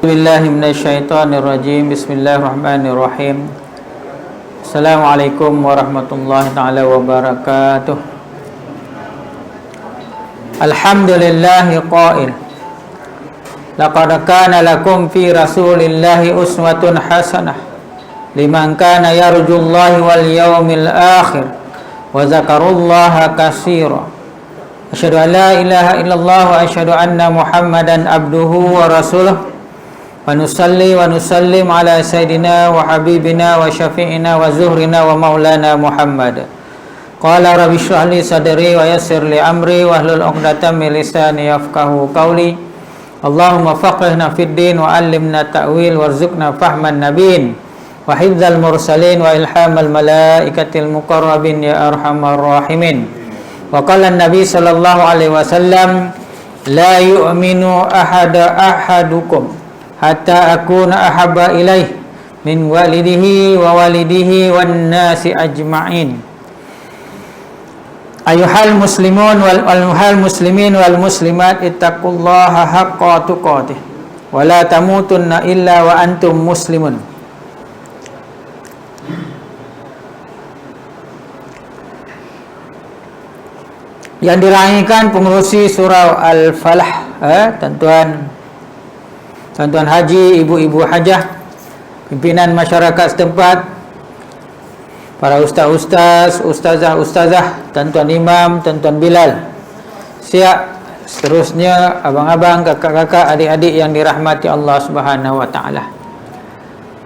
Bismillahirrahmanirrahim. Bismillahirrahmanirrahim. Assalamualaikum warahmatullahi taala wabarakatuh. Alhamdulillahi qail. Laqad kana lakum fi Rasulillahi uswatun hasanah liman kana yarjullahi wal yawmil akhir wa zakarullaha katsira. Asyhadu an la ilaha illallah wa asyhadu anna Muhammadan abduhu wa rasuluh. Wa nusalli wa nusallim ala sayyidina wa habibina wa syafi'ina wa zuhrina wa maulana Muhammad. Qala rabbi shrah li sadri wa yassir li amri wa hlul 'uqdatam min lisani yafqahu qawli. Allahumma faqihna fid din wa 'allimna ta'wil warzuqna fahman nabiyyin wa hifdzal mursalin wa ilhamal malaikatil muqarrabin ya arhamar rahimin. Wa qala an-nabi sallallahu alaihi wasallam la yu'minu ahadukum hatta akuna ahabba ilaih min walidihi wa walidihi wan nasi ajma'in. Ayuhal muslimun wal muslimin wal muslimat ittaqullaha haqqa tuqatih wa la tamutunna illa wa antum muslimun. Yang diraihkan pengurusi surau Al-Falah, tuan-tuan haji, ibu-ibu hajah, pimpinan masyarakat setempat, para ustaz-ustaz, ustazah-ustazah, tuan-tuan imam, tuan-tuan bilal, siap, seterusnya abang-abang, kakak-kakak, adik-adik yang dirahmati Allah Subhanahu wa taala.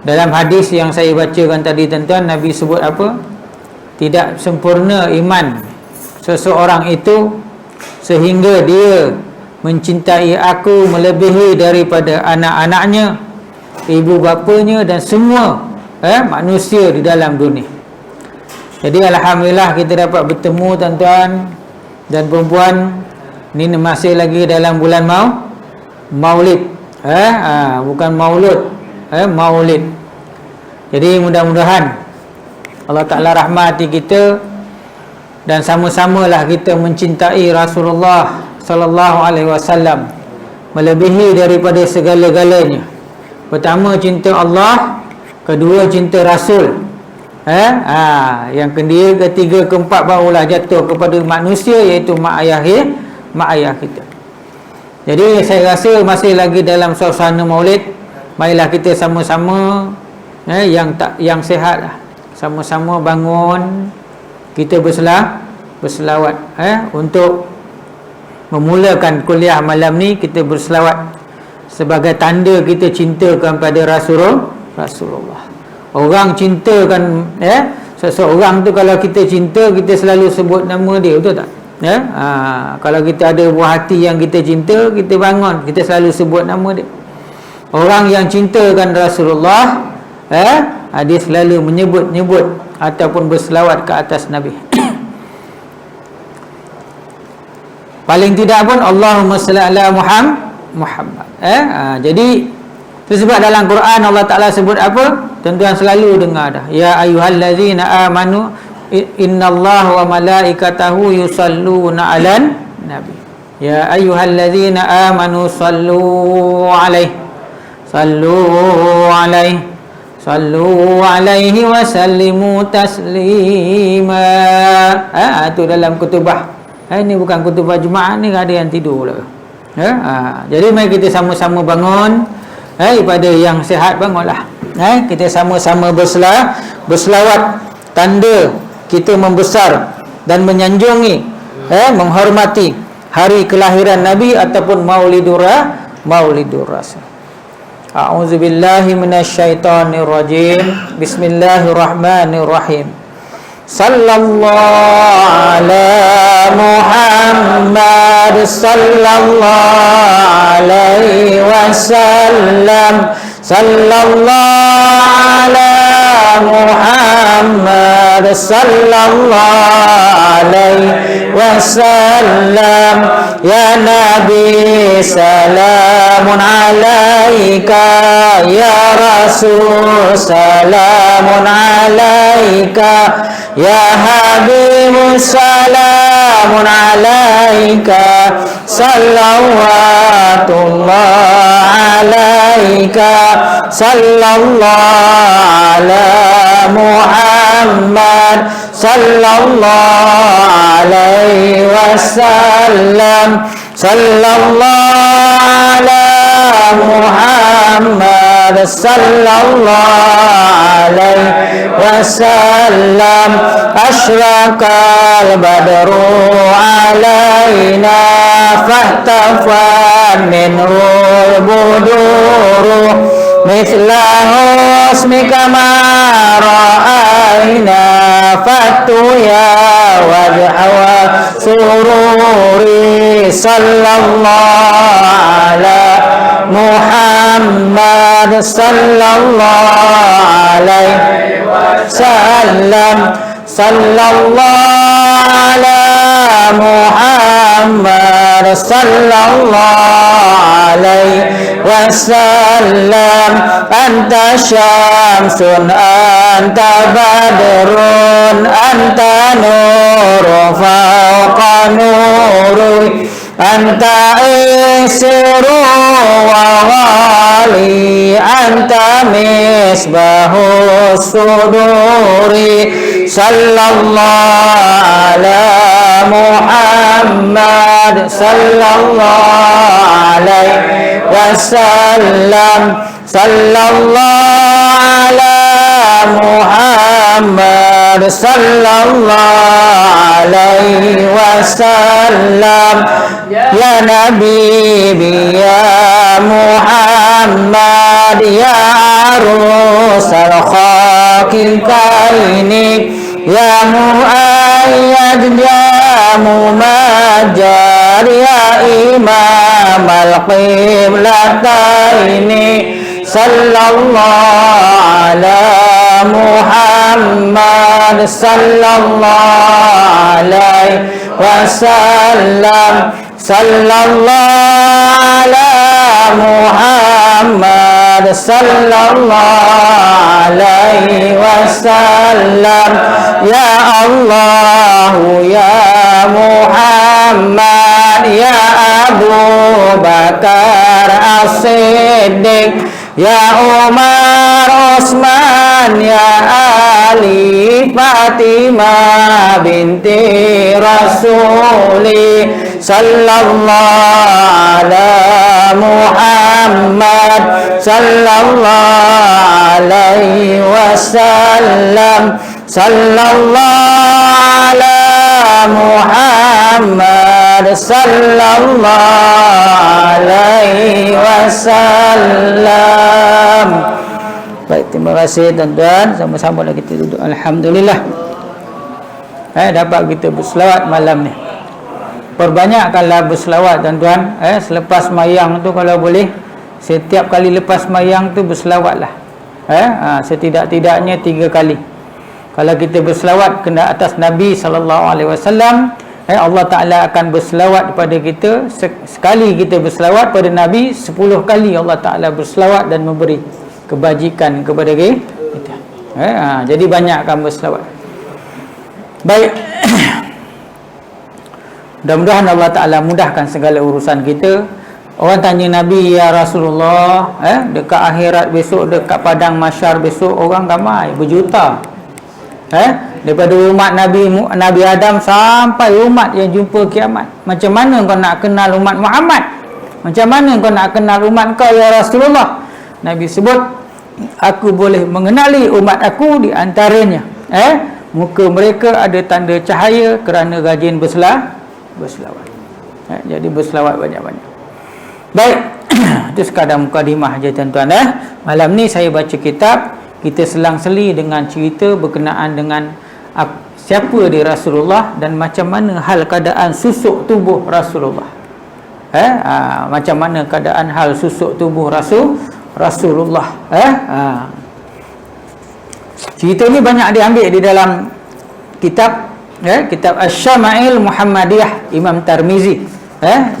Dalam hadis yang saya bacakan tadi, tuan-tuan, Nabi sebut apa? Tidak sempurna iman seseorang itu sehingga dia mencintai aku melebihi daripada anak-anaknya, ibu bapanya dan semua manusia di dalam dunia. Jadi alhamdulillah kita dapat bertemu tuan-tuan dan perempuan. Ini masih lagi dalam bulan Maulid. Bukan Maulud, Maulid. Jadi mudah-mudahan Allah Ta'ala rahmati kita dan sama-samalah kita mencintai Rasulullah sallallahu alaihi wasallam melebihi daripada segala-galanya. Pertama cinta Allah, kedua cinta Rasul. Yang ketiga, keempat barulah jatuh kepada manusia, iaitu mak ayah kita. Jadi saya rasa masih lagi dalam suasana Maulid. Marilah kita sama-sama yang sihatlah, sama-sama bangun, kita berselawat untuk memulakan kuliah malam ni. Kita berselawat sebagai tanda kita cinta kepada Rasulullah. Orang cintakan seseorang tu, kalau kita cinta, kita selalu sebut nama dia, betul tak? Kalau kita ada buah hati yang kita cinta, kita bangun, kita selalu sebut nama dia. Orang yang cintakan Rasulullah, dia selalu menyebut ataupun berselawat ke atas Nabi. Paling tidak pun Allahumma salli ala Muhammad. Jadi sebab dalam Quran Allah Ta'ala sebut apa? Tuan-tuan selalu dengar dah. Ya ayyuhallazina amanu innallaha wa malaikatahu yusalluna 'alan nabi. Ya ayyuhallazina amanu sallu alaihi wa sallimu taslima. Itu dalam kutubah. Ini bukan kutubah Jumaat ni, ada yang tidur lah. Jadi mari kita sama-sama bangun. Pada yang sihat bangunlah. Kita sama-sama berselawat, tanda kita membesar dan menyanjungi, menghormati hari kelahiran Nabi ataupun Maulidur Rasul. A'udzubillahi minasyaitonirrajim. Bismillahirrahmanirrahim. Sallallahu ala Muhammad sallallahu alaihi wasallam. Sallallahu ala Muhammad sallallahu alaihi wasallam. Ya Nabi salamun alaika, ya Rasul salamun alaika, ya Habib salamun alaika, salawatullah alaika sallallahu ala Muhammad sallallahu alaihi wasallam sallallahu ala Muhammad sallallahu alaihi wasallam asyraqal badru alaina fahtafan minhul buduru mithla husmika ma ra'ayna fatuya wajhawa sururi sallallahu ala Muhammad sallallahu alaihi wasallam sallallahu ala Muhammad sallallahu alaihi wasallam anta syamsun anta badrun anta nuru fawqa nuri anta isru wa wali anta misbahu suduri sallallahu ala Muhammad sallallahu alaihi wasallam sallallahu ala Muhammad sallallahu alaihi wasallam ya Nabi ya Muhammad ya arusal khaqiqaini ya muayyad ya mumajjar ya imam al-qiblataini sallallahu ala Muhammad sallallahu alaihi wasallam sallallahu ala Muhammad sallallahu alaihi wasallam ya Allah ya Muhammad ya Abu Bakar As-Siddiq ya Umar Utsman ya Ali Fatimah binti Rasuli sallallahu ala Muhammad sallallahu alaihi wasallam sallallahu ala Muhammad sallallahu alaihi wasallam. Baik, terima kasih tuan-tuan. Sama-sama lah kita duduk. Alhamdulillah. Dapat kita berselawat malam ni. Perbanyakkanlah berselawat tuan-tuan. Selepas mayang tu kalau boleh, setiap kali lepas mayang tu berselawatlah. Setidak-tidaknya 3 kali. Kalau kita berselawat kena atas Nabi SAW, Allah Ta'ala akan berselawat kepada kita. Sekali kita berselawat pada Nabi, 10 kali Allah Ta'ala berselawat dan memberi kebajikan kepada kita. Jadi banyakkan berselawat. Baik. Mudah-mudahan Allah Ta'ala mudahkan segala urusan kita. Orang tanya Nabi, ya Rasulullah, dekat akhirat besok, dekat padang mahsyar besok, orang ramai berjuta. Daripada umat Nabi Adam sampai umat yang jumpa kiamat. Macam mana kau nak kenal umat Muhammad? Macam mana kau nak kenal umat kau, ya Rasulullah? Nabi sebut, aku boleh mengenali umat aku di antaranya. Muka mereka ada tanda cahaya kerana rajin berselawat. Jadi berselawat banyak-banyak. Baik. Itu sekadar mukadimah je tuan-tuan. Malam ni saya baca kitab. Kita selang-seli dengan cerita berkenaan dengan siapa dia Rasulullah dan macam mana hal keadaan susuk tubuh Rasulullah. Macam mana keadaan hal susuk tubuh Rasulullah. Cerita ni banyak diambil di dalam kitab kitab Asy-Syama'il Muhammadiyah Imam Tirmizi.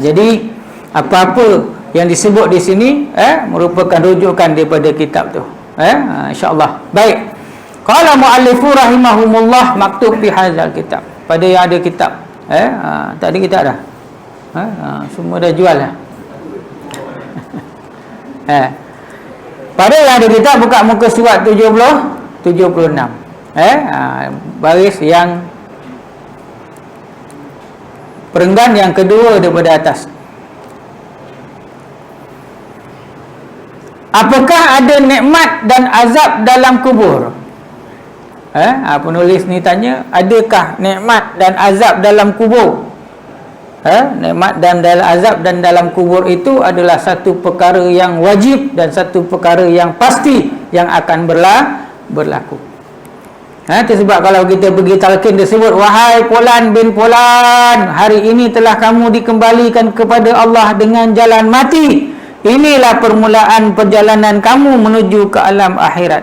Jadi apa-apa yang disebut di sini merupakan rujukan daripada kitab tu. InsyaAllah. Baik. Qala mu'allifu rahimahumullah maktub fi hadzal kitab. Pada yang ada kitab. Tadi kita ada. Semua dah jual lah. Pada yang ada kita buka muka surat 76. Baris yang perenggan yang kedua daripada atas. Apakah ada nikmat dan azab dalam kubur? Penulis ni tanya, adakah nikmat dan azab dalam kubur? Nikmat dan azab dan dalam kubur itu adalah satu perkara yang wajib dan satu perkara yang pasti yang akan berlaku. Itu sebab kalau kita pergi talqin disebut, wahai Fulan bin Fulan, hari ini telah kamu dikembalikan kepada Allah dengan jalan mati. Inilah permulaan perjalanan kamu menuju ke alam akhirat.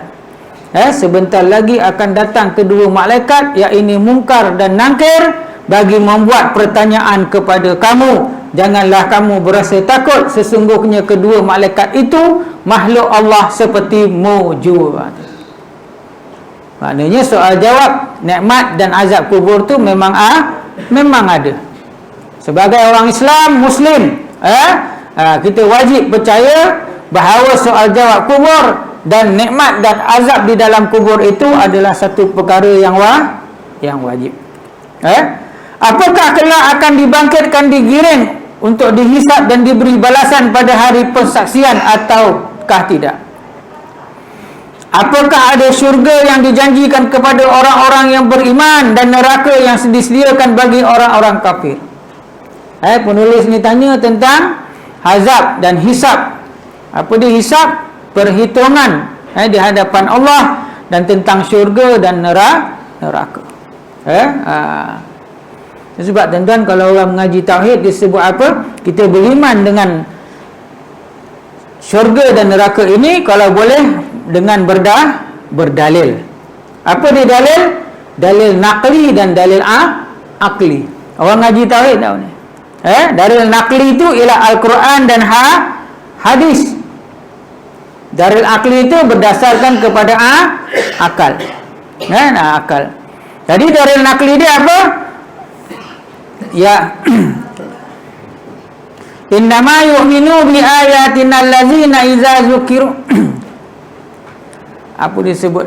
Sebentar lagi akan datang kedua malaikat, yakni Munkar dan Nakir, bagi membuat pertanyaan kepada kamu. Janganlah kamu berasa takut, sesungguhnya kedua malaikat itu makhluk Allah seperti mujur. Maknanya soal jawab nikmat dan azab kubur tu memang ada. Sebagai orang Islam Muslim, kita wajib percaya bahawa soal jawab kubur dan nikmat dan azab di dalam kubur itu adalah satu perkara yang wajib. Apakah kelak akan dibangkitkan, digiring untuk dihisab dan diberi balasan pada hari persaksian ataukah tidak? Apakah ada syurga yang dijanjikan kepada orang-orang yang beriman dan neraka yang disediakan bagi orang-orang kafir? Penulis ni tanya tentang azab dan hisab. Apa dia hisab? Perhitungan di hadapan Allah, dan tentang syurga dan neraka. Sebab tuan-tuan, kalau orang mengaji tauhid disebut apa? Kita beriman dengan syurga dan neraka ini kalau boleh dengan berdalil. Apa dia dalil? Dalil naqli dan dalil akli. Orang ngaji tauhid tahu ni. Dalil naqli itu ialah Al-Quran dan hadis. Dalil akli itu berdasarkan kepada akal. Akal. Jadi dalil naqli dia apa? Ya. Innama yu'minu bi ayatina allazina idza zukiru. Apa disebut?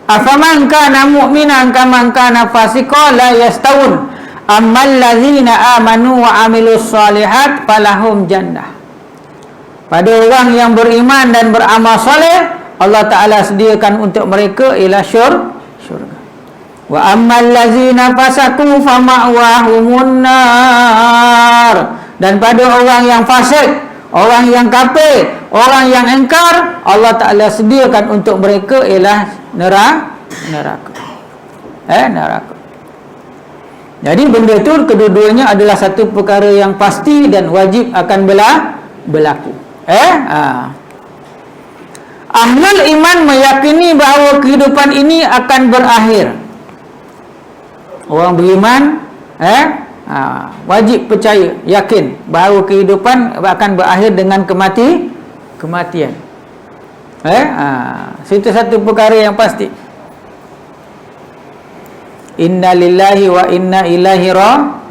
Afaman kana mu'minan kaman kana fasiqan la yastawun. Ammal ladzina amanu wa amilus solihat falahum jannah. Pada orang yang beriman dan beramal soleh, Allah Ta'ala sediakan untuk mereka ialah syurga. Wa ammal ladzina fasaku fama'wahumun nar. Dan pada orang yang fasik, orang yang kafir, orang yang ingkar, Allah Ta'ala sediakan untuk mereka ialah neraka. Neraka. Jadi benda tu kedua-duanya adalah satu perkara yang pasti dan wajib akan berlaku. Ahlul iman meyakini bahawa kehidupan ini akan berakhir. Orang beriman wajib percaya, yakin bahawa kehidupan akan berakhir dengan kematian. Itu satu perkara yang pasti. Inna lillahi wa inna ilaihi raji'un.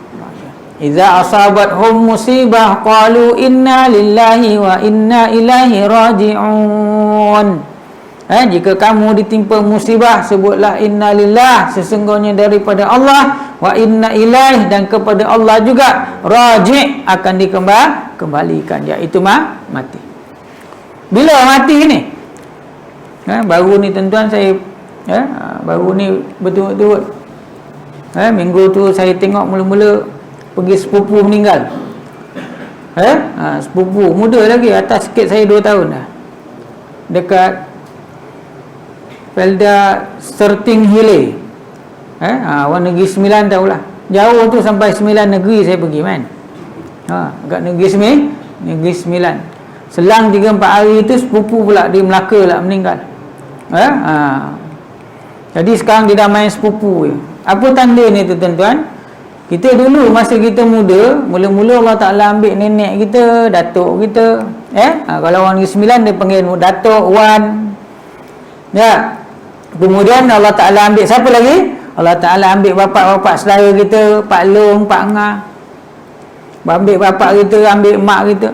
Idza asabathum musibah qalu inna lillahi wa inna ilaihi raji'un. Jika kamu ditimpa musibah, sebutlah inna lillah, sesungguhnya daripada Allah, wa inna ilaih, dan kepada Allah juga, raji', akan dikembalikan, iaitu mati. Bila mati ni? Baru ni tuan-tuan saya baru ni betul-betul minggu tu saya tengok mula-mula pergi sepupu meninggal. Sepupu muda lagi, atas sikit saya 2 tahun dah, dekat Pelda Serting Hile. Orang Negeri Sembilan tahulah. Jauh tu sampai 9 negeri saya pergi man. Dekat Negeri Sembilan. Selang 3-4 hari tu sepupu pula di Melaka lah meninggal. Jadi sekarang dia dah main sepupu je. Apa tanda ni tu tuan-tuan? Kita dulu masa kita muda, mula-mula Allah Ta'ala ambil nenek kita, datuk kita. Kalau orang Negeri Sembilan dia panggil datuk, wan. Kemudian Allah Ta'ala ambil siapa lagi? Allah Ta'ala ambil bapak-bapak saudara kita, Pak Long, Pak Ngah. Ambil bapak kita, ambil mak kita.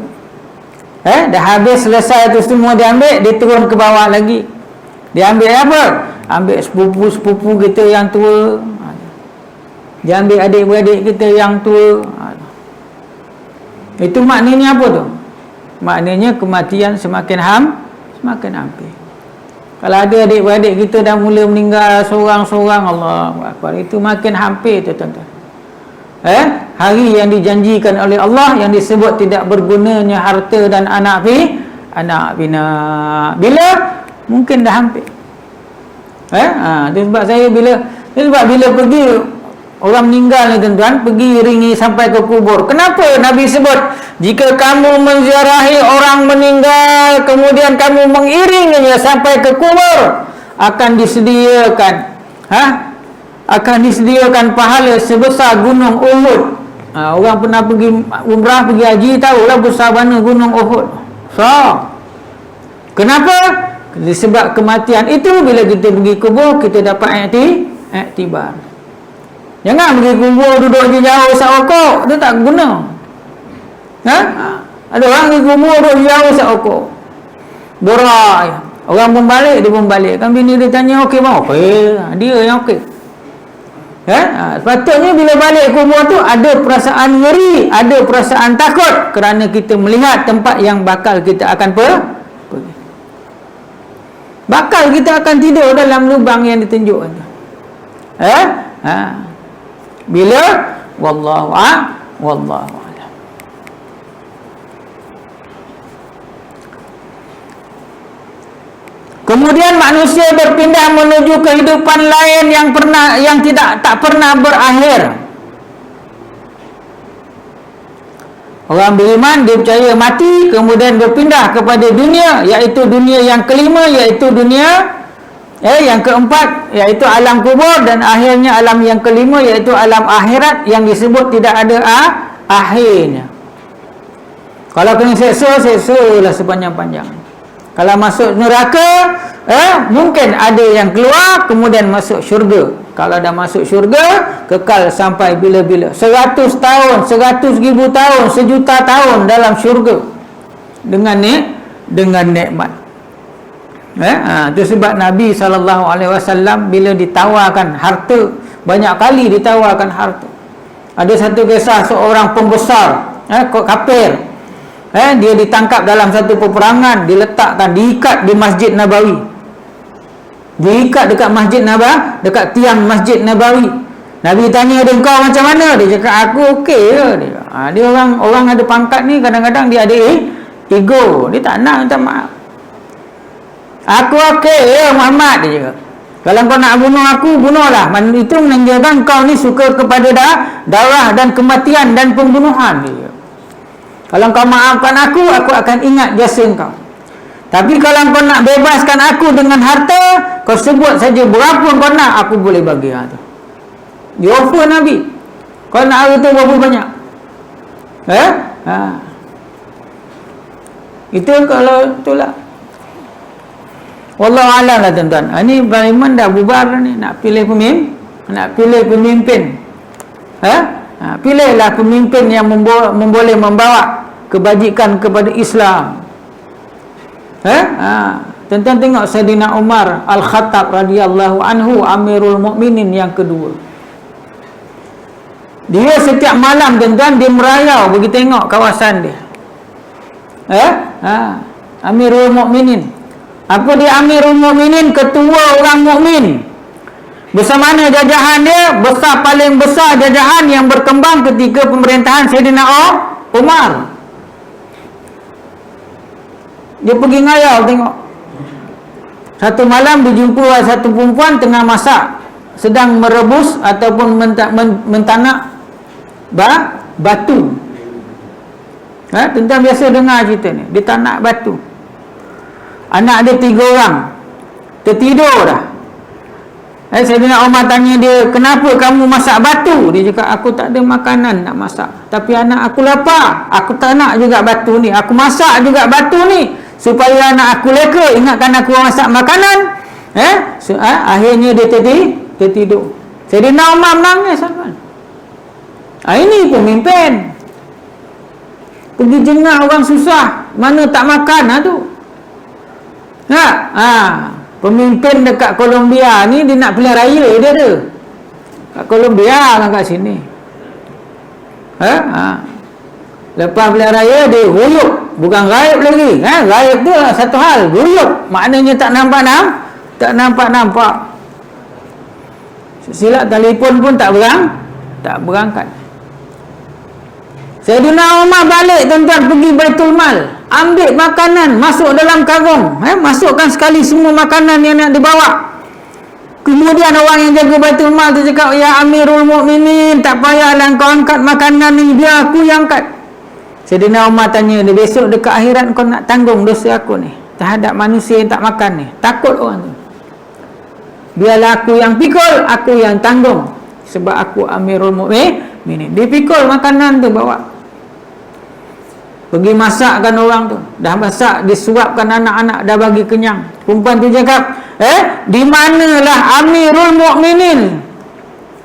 Dah habis selesai tu semua dia ambil, dia turun ke bawah lagi. Dia ambil apa? Ambil sepupu-sepupu kita yang tua. Dia ambil adik-beradik kita yang tua. Itu maknanya apa tu? Maknanya kematian semakin hampir. Kalau ada adik-beradik kita dah mula meninggal seorang-seorang, Allahu Akbar, itu makin hampir tu tuan-tuan. Hari yang dijanjikan oleh Allah, yang disebut tidak bergunanya harta dan anak bina. Bila? Mungkin dah hampir. Itu sebab saya bila pergi orang meninggal ni tuan-tuan, pergi iringi sampai ke kubur. Kenapa Nabi sebut jika kamu menziarahi orang meninggal kemudian kamu mengiringinya sampai ke kubur, akan disediakan pahala sebesar gunung Uhud. Orang pernah pergi umrah, pergi haji, tahulah besar mana gunung Uhud. Kenapa? Sebab kematian itu bila kita pergi kubur, kita dapat iktibar. Jangan pergi kubur duduk je jauh seokok, dia tak guna. Ada orang pergi kubur duduk jauh seokok, borak. Orang pun balik, dia pun balik. Kan bini dia tanya, okey bang? Okey, dia yang okey. Sepatutnya bila balik kubur tu ada perasaan ngeri, ada perasaan takut, kerana kita melihat tempat yang bakal kita akan pergi. Bakal kita akan tidur dalam lubang yang ditunjukkan. Bila wallahu a'lam. Kemudian manusia berpindah menuju kehidupan lain yang tak pernah berakhir. Orang beriman dia percaya mati, kemudian berpindah kepada dunia, iaitu dunia yang kelima, iaitu dunia yang keempat, iaitu alam kubur, dan akhirnya alam yang kelima, iaitu alam akhirat yang disebut tidak ada akhirnya. Kalau kena seksa-seksalah sepanjang-panjang. Kalau masuk neraka, mungkin ada yang keluar kemudian masuk syurga. Kalau dah masuk syurga, kekal sampai bila-bila. 100 tahun, 100,000 tahun, 1,000,000 tahun dalam syurga dengan nikmat. Itu sebab Nabi SAW bila ditawarkan harta, banyak kali ditawarkan harta. Ada satu kisah seorang pembesar kafir. Dia ditangkap dalam satu peperangan, diletakkan, diikat di Masjid Nabawi. Diikat dekat Masjid Nabawi, dekat tiang Masjid Nabawi. Nabi tanya dia, kau macam mana? Dia cakap, aku okey je. Dia orang ada pangkat ni, kadang-kadang dia ada ego. Dia tak nak minta maaf. Aku okey je Muhammad, dia cakap. Kalau kau nak bunuh aku, bunuhlah. Itu menandakan kau ni suka kepada darah dan kematian dan pembunuhan, dia cakap. Kalau kau maafkan aku akan ingat jasa kau. Tapi kalau kau nak bebaskan aku dengan harta, kau sebut saja berapa kau nak, aku boleh bagi. Dia offer Nabi. Kau nak harta berapa banyak? Itu kalau itulah. Wallahu a'lam lah tuan-tuan. Ini beriman dah bubar ni, nak pilih pemimpin. Pilihlah pemimpin yang boleh membawa kebajikan kepada Islam. Tuan-tuan tengok Saidina Umar Al-Khattab radhiyallahu anhu, Amirul Mukminin yang kedua. Dia setiap malam tuan-tuan dia merayau pergi tengok kawasan dia. Amirul Mukminin. Apa dia Amirul Mukminin? Ketua orang mukmin. Bersamana jajahan dia, paling besar jajahan yang berkembang ketika pemerintahan Saidina Umar. Dia pergi ngayau tengok. Satu malam dijumpa satu perempuan tengah masak, sedang merebus ataupun mentanak batu. Tuan-tuan biasa dengar cerita ni. Dia tanak batu. Anak dia 3 orang tertidur dah. Saidina Umar tanya dia, kenapa kamu masak batu? Dia cakap, aku tak ada makanan nak masak, tapi anak aku lapar. Aku tak nak juga batu ni, aku masak juga batu ni supaya anak aku leka, ingatkan aku masak makanan. Akhirnya dia tertidur. Saidina Umar menangis. Ini pemimpin. pergi jengah orang susah, mana tak makan tu. Pemimpin dekat Colombia ni dia nak pilihan raya dia ada. Kat Colombia kan kat sini. Lepas pilihan raya dia guyup, bukan gaib lagi. Gaib tu satu hal, guyup maknanya tak nampak. Silap telefon pun tak berangkat. Sayyidina Umar balik tuan-tuan, pergi Baitul Mal, ambil makanan masuk dalam karung, masukkan sekali semua makanan yang nak dibawa. Kemudian orang yang jaga Baitul Mal tu cakap, ya Amirul Mukminin, tak payahlah kau angkat makanan ni, biar aku yang angkat. Sayyidina Umar tanya dia, besok dekat akhirat kau nak tanggung dosa aku ni terhadap manusia yang tak makan ni? Takut orang tu. Biarlah aku yang pikul, aku yang tanggung, sebab aku Amirul Mukminin. Dia pikul makanan tu bawa, pergi masakkan orang tu, dah masak, disuapkan anak-anak, dah bagi kenyang. Perempuan tu cakap, di manalah Amirul Mukminin?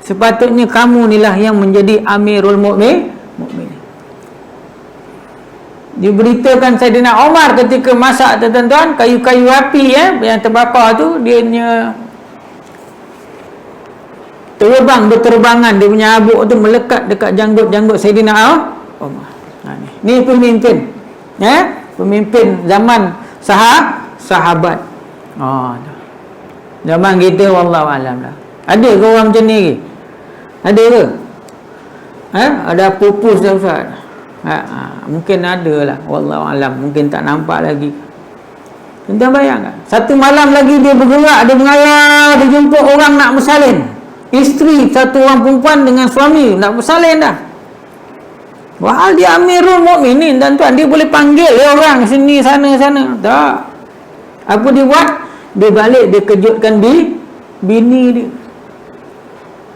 Sepatutnya kamu inilah yang menjadi Amirul Mukminin. Diberitakan Saidina Umar ketika masak tu tuan-tuan, kayu-kayu api yang terbakar tu, dia berterbangan, dia punya abuk tu melekat dekat janggut Saidina Umar. Ni pemimpin, pemimpin zaman sahabat. Zaman kita wallahu alam lah. Ada ke orang macam ni lagi? Ada ke? Ada pupus dah Ustaz? Mungkin ada lah, wallahu alam. Mungkin tak nampak lagi. Tuan bayangkan, satu malam lagi dia bergerak, dia mengayar, dia jumpa orang nak bersalin. Isteri satu orang perempuan dengan suami nak bersalin dah. Wahal dia Amirul Mukminin tuan-tuan, dia boleh panggil orang sini sana. Tak. Apa dia buat? Dia balik, dia kejutkan bini dia.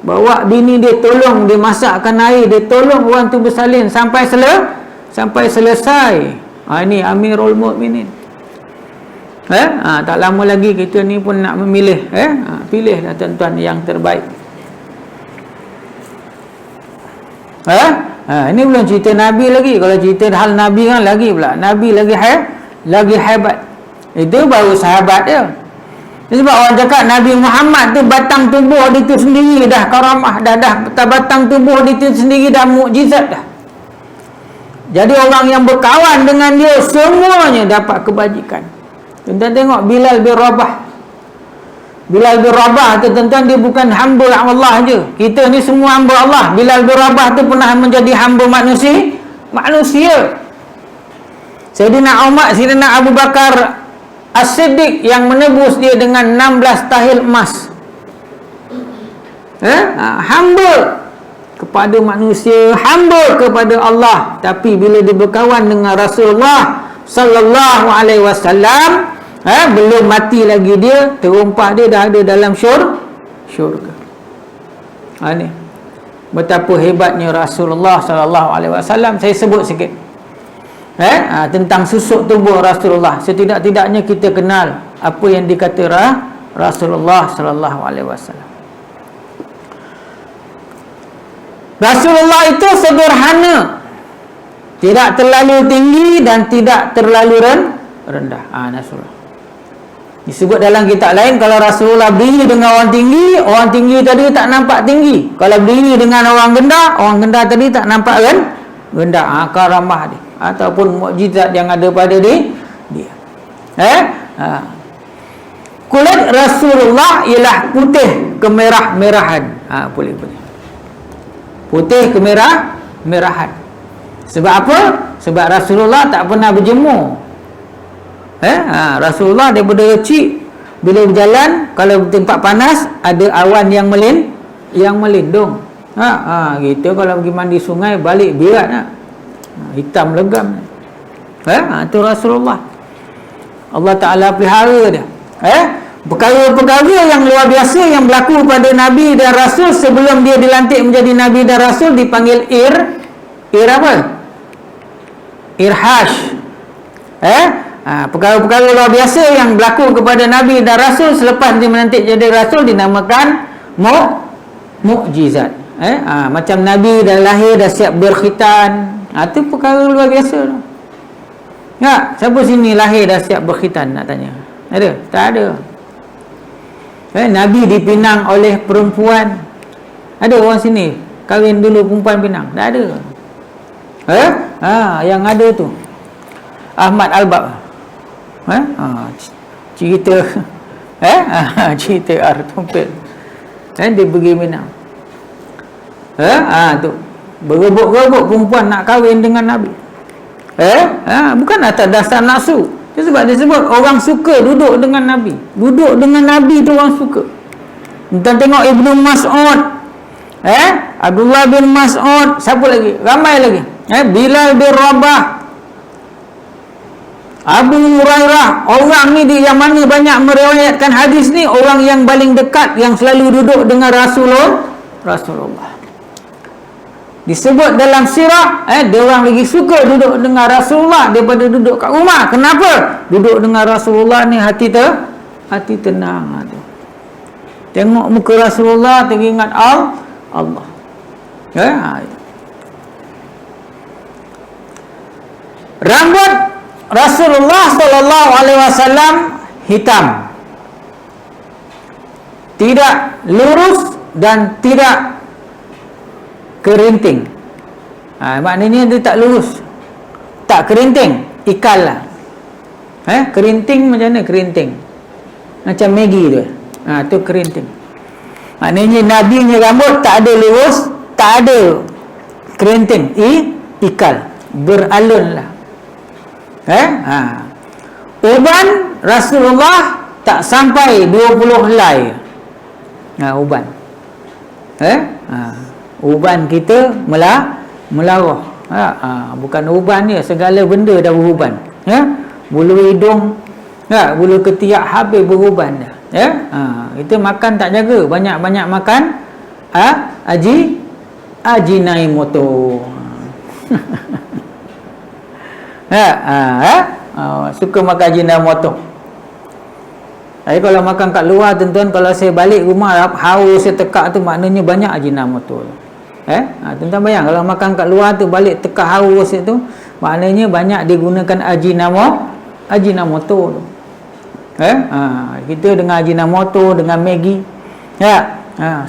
Bawa bini dia, tolong dia masakkan air, dia tolong orang tu bersalin sampai selesai. Ini Amirul Mukminin. Tak lama lagi kita ni pun nak memilih, pilihlah tuan-tuan yang terbaik. Ini belum cerita Nabi lagi. Kalau cerita hal Nabi kan lagi pula. Nabi lagi hebat. Itu baru sahabat dia. Sebab orang cakap Nabi Muhammad tu batang tubuh dia tu sendiri dah karamah, dah batang tubuh dia tu sendiri dah mukjizat dah. Jadi orang yang berkawan dengan dia semuanya dapat kebajikan. Tuan-tuan tengok Bilal bin Rabah. Bilal bin Rabah tu tuan-tuan, dia bukan hamba Allah je. Kita ni semua hamba Allah. Bilal bin Rabah tu pernah menjadi hamba manusia. Sayyidina Umar, Sayyidina Abu Bakar As-Siddiq yang menebus dia dengan 16 tahil emas. Hamba kepada manusia, hamba kepada Allah. Tapi bila dia berkawan dengan Rasulullah sallallahu alaihi wasallam, belum mati lagi dia, terumpak dia dah ada dalam syurga. Ni betapa hebatnya Rasulullah sallallahu alaihi wasallam. Saya sebut sikit tentang susuk tubuh Rasulullah. Setidak-tidaknya kita kenal apa yang dikata Rasulullah sallallahu alaihi wasallam. Rasulullah itu sederhana, tidak terlalu tinggi dan tidak terlalu rendah. Rasulullah disebut dalam kitab lain, kalau Rasulullah berdiri dengan orang tinggi tadi tak nampak tinggi. Kalau berdiri dengan orang gendah tadi tak nampak rendah. Karamah dia ataupun mukjizat yang ada pada dia. Kulit Rasulullah ialah putih kemerah-merahan. Boleh. Putih kemerah-merahan. Sebab apa? Sebab Rasulullah tak pernah berjemur. Rasulullah daripada kecil bila berjalan, kalau tempat panas ada awan yang melindung. Kita kalau pergi mandi sungai balik berat hitam legam. Itu Rasulullah. Allah Ta'ala pelihara dia. Perkara-perkara yang luar biasa yang berlaku pada Nabi dan Rasul sebelum dia dilantik menjadi Nabi dan Rasul dipanggil apa? Irhash. Perkara-perkara luar biasa yang berlaku kepada Nabi dan Rasul selepas dia melantik jadi Rasul dinamakan mukjizat. Macam Nabi dah lahir dah siap berkhitan, Itu perkara luar biasa tu. Ya, siapa sini lahir dah siap berkhitan, nak tanya? Ada? Tak ada. Nabi dipinang oleh perempuan. Ada orang sini kahwin dulu perempuan pinang? Tak ada. Yang ada tu Ahmad Albab. Cerita cerita Artumpil. Dia pergi minang. Tu berebut-rebut perempuan nak kahwin dengan Nabi. Bukan atas dasar nafsu. Itu sebab dia sebut orang suka duduk dengan Nabi. Duduk dengan Nabi tu orang suka. Kita tengok Ibnu Mas'ud, Abdullah bin Mas'ud, siapa lagi? Ramai lagi. Bilal bin Rabah, Abu Hurairah. Orang ni yang mana banyak meriwayatkan hadis ni, orang yang paling dekat, yang selalu duduk dengan Rasulullah. Disebut dalam sirah, dia orang lagi suka duduk dengan Rasulullah daripada duduk kat rumah. Kenapa? Duduk dengan Rasulullah ni hati tenang. Tengok muka Rasulullah, teringat Allah. Rambut Rasulullah sallallahu alaihi wasallam hitam, tidak lurus dan tidak kerinting. Maknanya dia tak lurus, tak kerinting, ikal lah. Kerinting macam mana kerinting? Macam Maggi tu. Tu kerinting. Maknanya Nabi punya rambut tak ada lurus, tak ada kerinting, ikal, beralun lah. Uban Rasulullah tak sampai 20 helai. Uban. Uban kita melarah. Bukan uban ni, segala benda dah beruban. Bulu hidung, bulu ketiak habis beruban dah. Kita makan tak jaga, banyak-banyak makan Ajinomoto. Suka makan Ajinomoto. Tapi kalau makan kat luar, tuan-tuan, kalau saya balik rumah haus saya tekak tu, maknanya banyak Ajinomoto. Tuan-tuan bayang kalau makan kat luar tu, balik tekak haus itu, maknanya banyak digunakan Ajinomoto tu. Kita dengan Ajinomoto, dengan Maggi,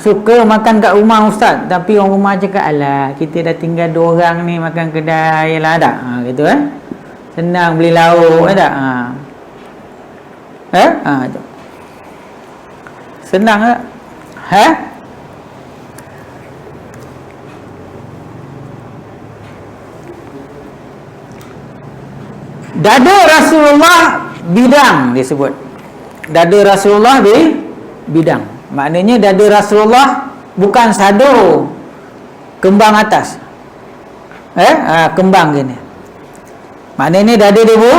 suka makan kat rumah ustaz, tapi orang rumah cakap, alah, kita dah tinggal 2 orang ni, makan kedai lah, tak? Gitu senang beli lauk, tak? Senang tak? Dada Rasulullah bidang disebut. Dada Rasulullah bidang. Maknanya dada Rasulullah bukan sado kembang atas. Kembang gini. Maknanya dada dia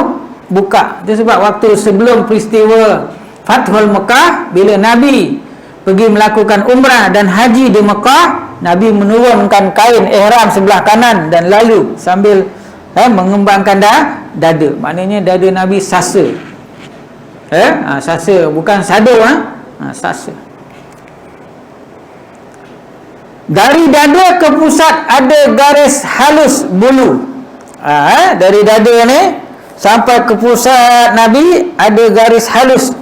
buka. Itu sebab waktu sebelum peristiwa Fathul Mekah, bila Nabi pergi melakukan umrah dan haji di Mekah, Nabi menurunkan kain ihram sebelah kanan dan lalu sambil mengembangkan dada. Maknanya dada Nabi sasa. Sasa, bukan sado. Sasa. Dari dada ke pusat ada garis halus bulu. Dari dada ni sampai ke pusat Nabi ada garis halus.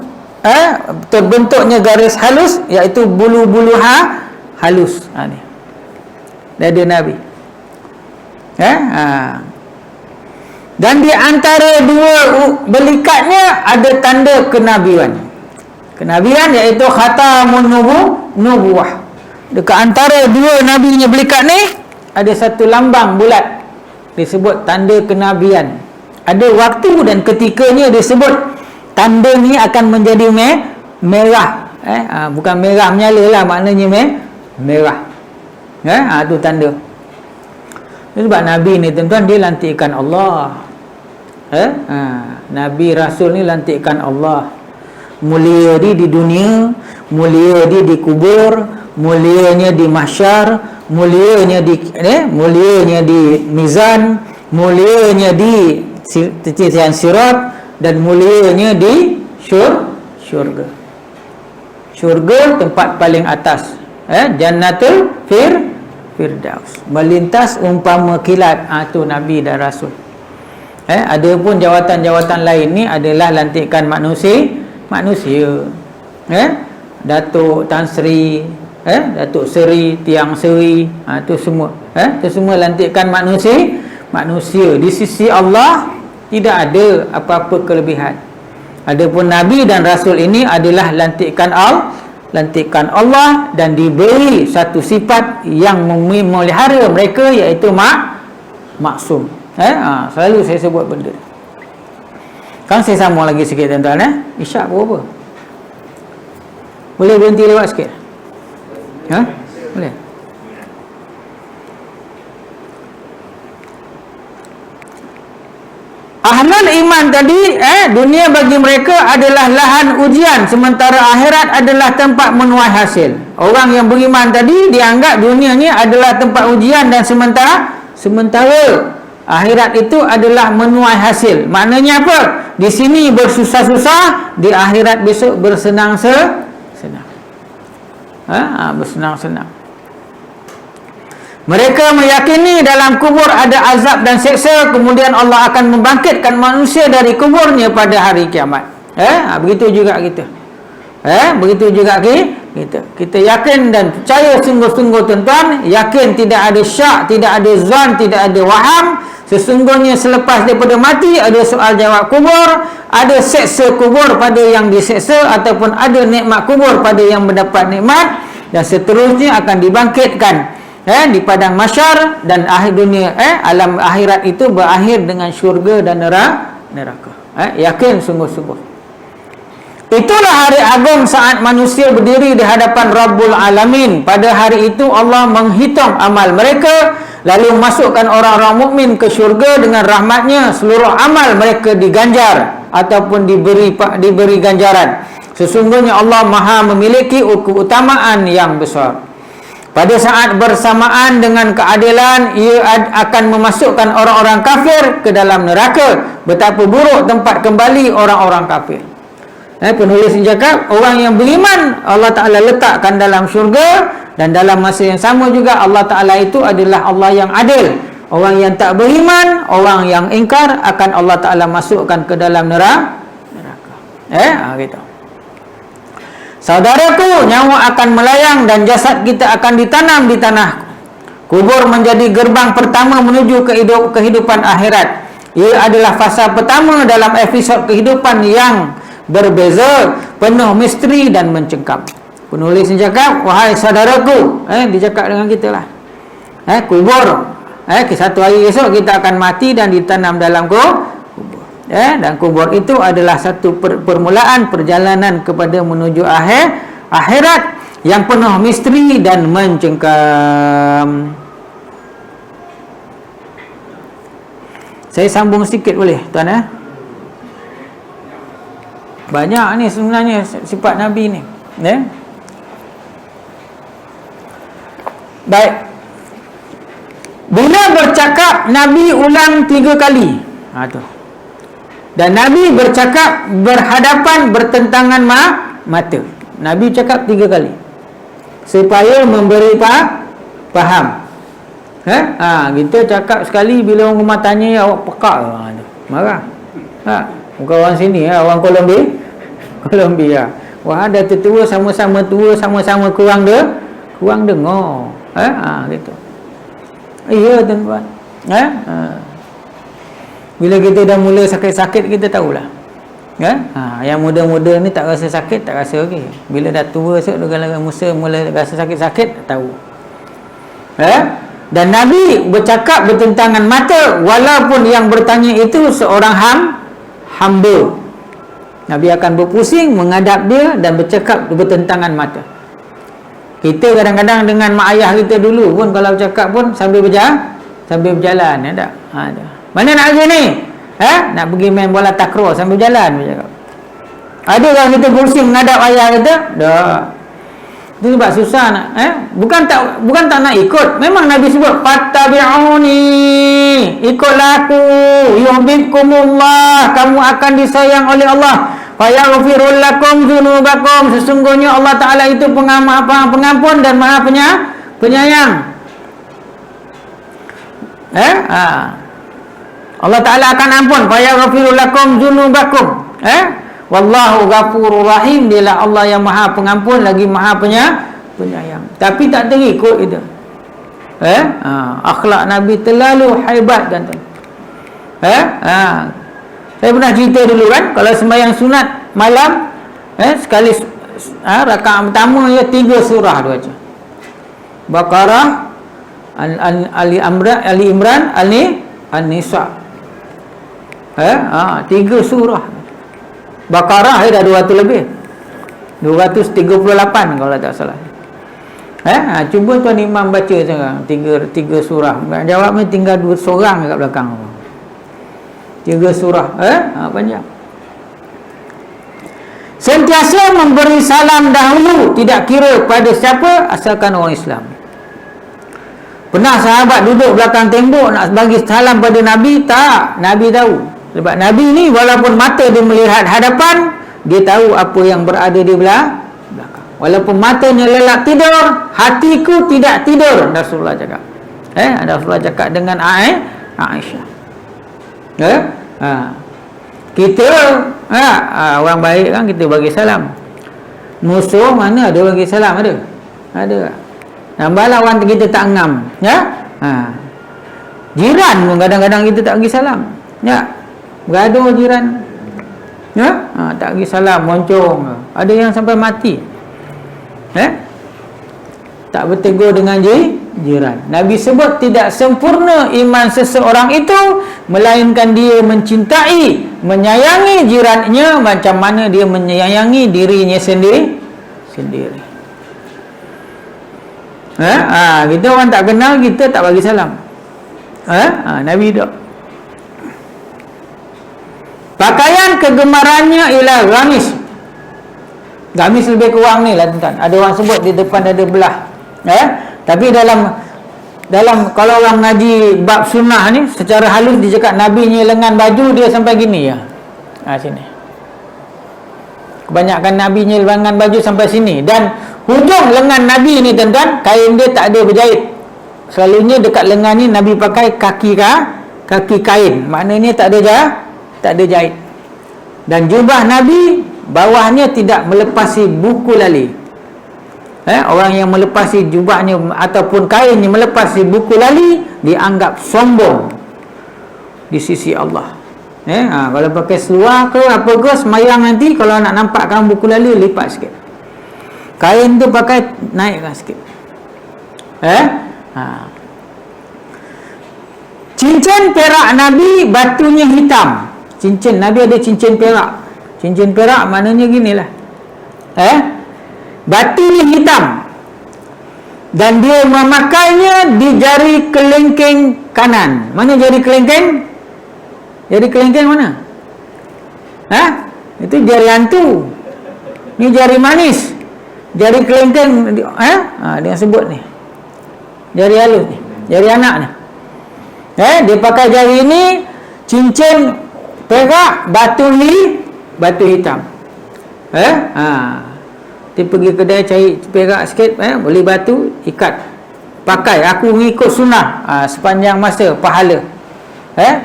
Terbentuknya garis halus, iaitu bulu-bulu halus. Ni dada Nabi. Dan di antara dua belikatnya ada tanda kenabian. Kenabian iaitu khatamun nubuwah. Dekat antara dua nabinya belikat ni ada satu lambang bulat, disebut tanda kenabian. Ada waktu dan ketikanya disebut tanda ni akan menjadi merah. Bukan merah menyala lah, maknanya merah. Itu tanda. Sebab Nabi ni tuan-tuan, dia lantikan Allah. Nabi Rasul ni lantikan Allah. Mulia dia di dunia, mulia dia di kubur, mulianya di mahsyar, mulianya di mizan, mulianya di titian sirat, dan mulianya di syurga. Syurga tempat paling atas, Jannatul Firdaus. Melintas umpama kilat. Tu Nabi dan Rasul. Ada pun jawatan-jawatan lain ni adalah lantikan manusia. Datuk Tan Sri, Datuk Seri, Tiang Seri, tu semua. Tu semua lantikan manusia. Di sisi Allah tidak ada apa-apa kelebihan. Adapun Nabi dan Rasul ini adalah lantikan Allah dan diberi satu sifat yang memelihara mereka, iaitu maksum. Selalu saya sebut benda. Kan saya sambung lagi sikit tuan-tuan. Isyak berapa? Boleh berhenti lewat sikit? Boleh. Ahlul iman tadi, dunia bagi mereka adalah lahan ujian, sementara akhirat adalah tempat menuai hasil. Orang yang beriman tadi dianggap dunia ni adalah tempat ujian, dan sementara akhirat itu adalah menuai hasil. Maknanya apa? Di sini bersusah-susah, di akhirat besok bersenang-senang. Bersenang-senang. Mereka meyakini dalam kubur ada azab dan seksa, kemudian Allah akan membangkitkan manusia dari kuburnya pada hari kiamat. Begitu juga kita. Begitu juga kita. Kita yakin dan percaya sungguh-sungguh tuan-tuan, yakin tidak ada syak, tidak ada zon, tidak ada waham. Sesungguhnya selepas daripada mati ada soal jawab kubur, ada seksa kubur pada yang diseksa, ataupun ada nikmat kubur pada yang mendapat nikmat, dan seterusnya akan dibangkitkan di padang mahsyar, dan akhir dunia, alam akhirat itu berakhir dengan syurga dan neraka. Yakin sungguh-sungguh. Itulah hari agung saat manusia berdiri di hadapan Rabbul Alamin. Pada hari itu Allah menghitung amal mereka, lalu masukkan orang-orang mukmin ke syurga dengan rahmatnya. Seluruh amal mereka diganjar ataupun diberi ganjaran. Sesungguhnya Allah Maha memiliki keutamaan yang besar. Pada saat bersamaan dengan keadilan, ia akan memasukkan orang-orang kafir ke dalam neraka. Betapa buruk tempat kembali orang-orang kafir. Penulis ini cakap, orang yang beriman Allah Ta'ala letakkan dalam syurga, dan dalam masa yang sama juga Allah Ta'ala itu adalah Allah yang adil. Orang yang tak beriman, orang yang ingkar, akan Allah Ta'ala masukkan ke dalam neraka. Gitu. Saudaraku, nyawa akan melayang dan jasad kita akan ditanam di tanah. Kubur menjadi gerbang pertama menuju kehidupan akhirat. Ia adalah fasa pertama dalam episod kehidupan yang berbeza, penuh misteri dan mencengkam. Penulis ini cakap, wahai saudaraku, dia cakap dengan kita lah. Kubur, satu hari esok kita akan mati dan ditanam dalam kubur. Dan kubur itu adalah satu permulaan perjalanan kepada menuju akhirat yang penuh misteri dan mencengkam. Saya sambung sedikit boleh tuan? Banyak ni sebenarnya sifat Nabi ni. Baik. Bila bercakap, Nabi ulang 3 kali. Tu. Dan Nabi bercakap berhadapan, bertentangan mata. Nabi cakap 3 kali supaya memberi faham. Kita cakap sekali, bila orang rumah tanya, awak pekak marah. Bukan orang sini, orang Colombia. Wah, dah tertua, sama-sama tua, sama-sama kurang dengar. Gitu. Ya tuan-tuan. Bila kita dah mula sakit-sakit, kita tahulah. Yang muda-muda ni tak rasa sakit, tak rasa okey. Bila dah tua esok, dengan Musa mula rasa sakit-sakit, tak tahu. Dan Nabi bercakap bertentangan mata, walaupun yang bertanya itu seorang hamba. Nabi akan berpusing menghadap dia dan bercakap bertentangan mata. Kita kadang-kadang dengan mak ayah kita dulu pun, kalau bercakap pun sambil berjalan, tak? Mana nak pergi ni? Nak pergi main bola takraw sambil jalan, bercakap. Ada orang kita pusing menghadap ayah kita? Tak. Itu sebab susah nak. Bukan tak nak ikut. Memang Nabi sebut, fattabi'uni, ikutlah aku, yuhibbukumullah, kamu akan disayang oleh Allah, fayaghfirul lakum dzunubakum, sesungguhnya Allah Ta'ala itu pengampun dan Maha penyayang. Allah Ta'ala akan ampun, fa yaghfiru lakum dzunubakum. Wallahu ghafurur rahim. Dialah Allah yang Maha Pengampun lagi Maha Penyayang. Tapi tak terikut itu. Akhlak Nabi terlalu hebat kan. Saya pernah cerita dulu kan, kalau sembahyang sunat malam, sekali rakaat pertama ya 3 surah dia baca. Baqarah, Ali Imran, An-Nisa. 3 surah. Baqarah dah 200 lebih. 238 kalau tak salah. Cuba tuan imam baca sekarang 3 surah. Jawabnya tinggal 2 seorang kat belakang. 3 surah. Panjang. Sentiasa memberi salam dahulu, tidak kira pada siapa, asalkan orang Islam. Pernah sahabat duduk belakang tembok nak bagi salam pada Nabi? Tak. Nabi tahu. Sebab Nabi ni walaupun mata dia melihat hadapan, dia tahu apa yang berada di belakang. Walaupun matanya lelap tidur, hatiku tidak tidur, Rasulullah cakap. Rasulullah cakap dengan Aisyah. Kita orang baik kan, kita bagi salam. Musuh mana ada bagi salam? Ada. Nambalah orang kita tak ngam, jiran pun kadang-kadang kita tak bagi salam. Bergaduh jiran, tak bagi salam, moncong. Ada yang sampai mati. Tak bertegur dengan jiran. Nabi sebut tidak sempurna iman seseorang itu melainkan dia mencintai, menyayangi jirannya macam mana dia menyayangi dirinya sendiri. Kita orang tak kenal, kita tak bagi salam. Nabi tak. Pakaian kegemarannya ialah gamis. Gamis lebih kurang ni lah tuan. Ada orang sebut di depan ada belah. Tapi dalam kalau orang ngaji bab sunnah ni, secara halus dia cakap Nabi ni lengan baju dia sampai gini ya. Sini. Kebanyakan Nabi ni lengan baju sampai sini, dan hujung lengan Nabi ni tuan-tuan, kain dia tak ada berjahit. Selalunya dekat lengan ni Nabi pakai kaki kain. Maknanya tak ada jahit. Dan jubah Nabi bawahnya tidak melepasi buku lali. Orang yang melepasi jubahnya ataupun kainnya melepasi buku lali dianggap sombong di sisi Allah. Kalau pakai seluar ke apa ke semayang nanti, kalau nak nampakkan buku lali, lipat sikit. Kain tu pakai naikkan sikit. Cincin perak Nabi batunya hitam. Cincin Nabi ada cincin perak. Cincin perak maknanya ginilah. Batunya hitam. Dan dia memakainya di jari kelingking kanan. Mana jari kelingking? Jari kelingking mana? Itu jari hantu. Ni jari manis. Jari kelingking dia sebut ni. Jari halus ni. Jari anak ni. Dia pakai jari ini, cincin perak, batu hitam. Dia pergi kedai cari perak sikit, beli batu, ikat, pakai. Aku mengikut sunnah sepanjang masa, pahala.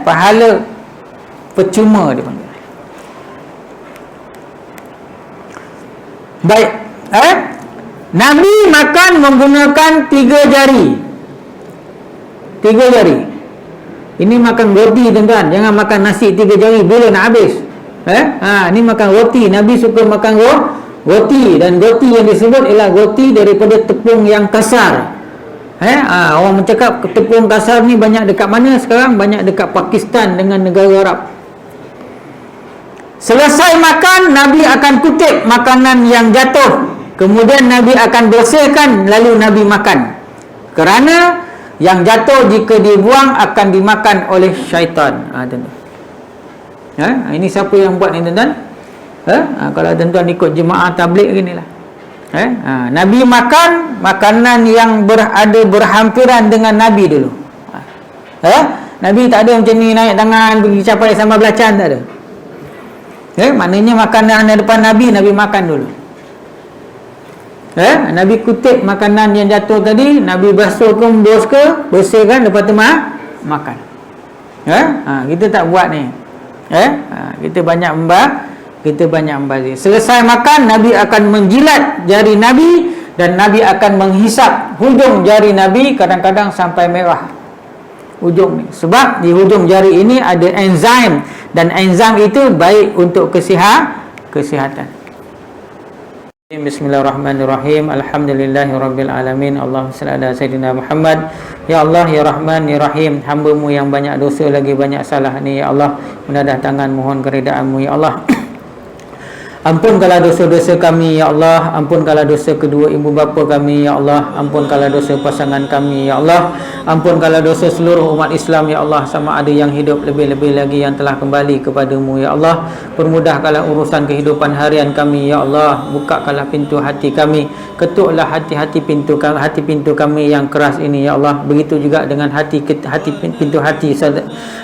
Pahala percuma dia panggil. Baik. Nabi makan menggunakan 3 jari. 3 jari. Ini makan roti tuan-tuan. Jangan makan nasi 3 jari, bila nak habis. Ini makan roti. Nabi suka makan roti. Dan roti yang disebut ialah roti daripada tepung yang kasar. Orang mencakap tepung kasar ni banyak dekat mana sekarang? Banyak dekat Pakistan dengan negara Arab. Selesai makan, Nabi akan kutip makanan yang jatuh. Kemudian Nabi akan bersihkan, lalu Nabi makan. Kerana yang jatuh jika dibuang akan dimakan oleh syaitan. Ini siapa yang buat ni tuan-tuan? Kalau tuan-tuan ikut jemaah tabligh ginilah. Nabi makan makanan yang ada berhampiran dengan Nabi dulu. Nabi tak ada macam ni naik tangan pergi capai sambal belacan, tak ada. Maknanya makanan di depan Nabi makan dulu. Nabi kutip makanan yang jatuh tadi, Nabi basuh ke, bersihkan, lepas tu makan. Kita tak buat ni. Kita banyak membazir. Selesai makan, Nabi akan menjilat jari Nabi dan Nabi akan menghisap hujung jari Nabi, kadang-kadang sampai merah hujung ni. Sebab di hujung jari ini ada enzim, dan enzim itu baik untuk kesihatan. Bismillahirrahmanirrahim. Alhamdulillahirabbil alamin. Allahumma shalli ala sayidina Muhammad. Ya Allah, ya Rahman, ya Rahim, hamba-Mu yang banyak dosa lagi banyak salah ni, ya Allah, menadah tangan mohon keridaan-Mu, ya Allah. Ampunkanlah dosa-dosa kami, ya Allah. Ampunkanlah dosa kedua ibu bapa kami, ya Allah. Ampunkanlah dosa pasangan kami, ya Allah. Ampunkanlah dosa seluruh umat Islam, ya Allah. Sama ada yang hidup, lebih-lebih lagi yang telah kembali kepada-Mu, ya Allah. Permudahkanlah urusan kehidupan harian kami, ya Allah. Bukakanlah pintu hati kami, ketuklah hati-hati pintu kami yang keras ini, ya Allah. Begitu juga dengan pintu hati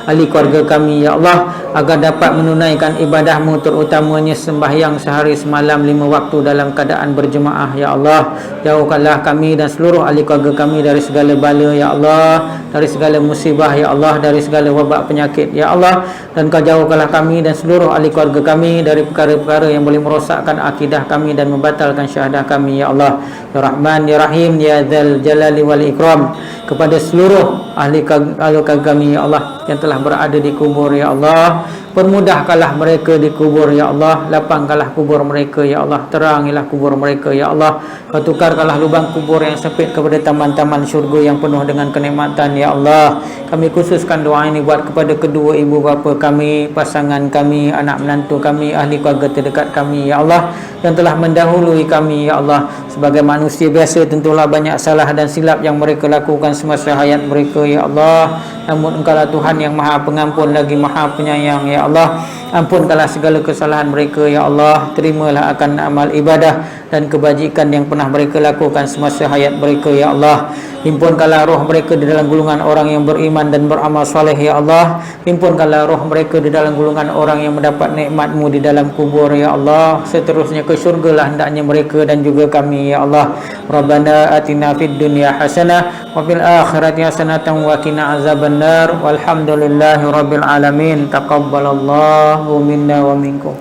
ahli keluarga kami, ya Allah, agar dapat menunaikan ibadah-Mu, terutamanya sembahyang sehari semalam 5 waktu dalam keadaan berjemaah, ya Allah. Jauhkanlah kami dan seluruh ahli keluarga kami dari segala bala, ya Allah, dari segala musibah, ya Allah, dari segala wabak penyakit, ya Allah. Dan Kau jauhkanlah kami dan seluruh ahli keluarga kami dari perkara-perkara yang boleh merosakkan akidah kami dan membatalkan syahadah kami, ya Allah. Ya Rahman, ya Rahim, ya Dzal Jalali wal Ikram. Kepada seluruh ahli keluarga kami, ya Allah, yang telah berada di kubur, ya Allah, permudahkanlah mereka di kubur, ya Allah. Lapangkanlah kubur mereka, ya Allah. Terangilah kubur mereka, ya Allah. Kau tukarkanlah lubang kubur yang sempit kepada taman-taman syurga yang penuh dengan kenikmatan, ya Allah. Kami khususkan doa ini buat kepada kedua ibu bapa kami, pasangan kami, anak menantu kami, ahli keluarga terdekat kami, ya Allah, yang telah mendahului kami, ya Allah. Sebagai manusia biasa, tentulah banyak salah dan silap yang mereka lakukan semasa hayat mereka, ya Allah. Namun Engkaulah Tuhan yang Maha Pengampun lagi Maha Penyayang, ya Allah. Ampunkanlah segala kesalahan mereka, ya Allah. Terimalah akan amal ibadah dan kebajikan yang pernah mereka lakukan semasa hayat mereka, ya Allah. Himpunkanlah roh mereka di dalam gulungan orang yang beriman dan beramal soleh, ya Allah. Himpunkanlah roh mereka di dalam gulungan orang yang mendapat nikmat-Mu di dalam kubur, ya Allah. Seterusnya ke syurgalah hendaknya mereka dan juga kami, ya Allah. Rabbana atina fid dunya hasanah wa fil akhirati hasanatan wa qina azabannar. Walhamdulillahi rabbil alamin. Taqabbalallahu minna wa minkum.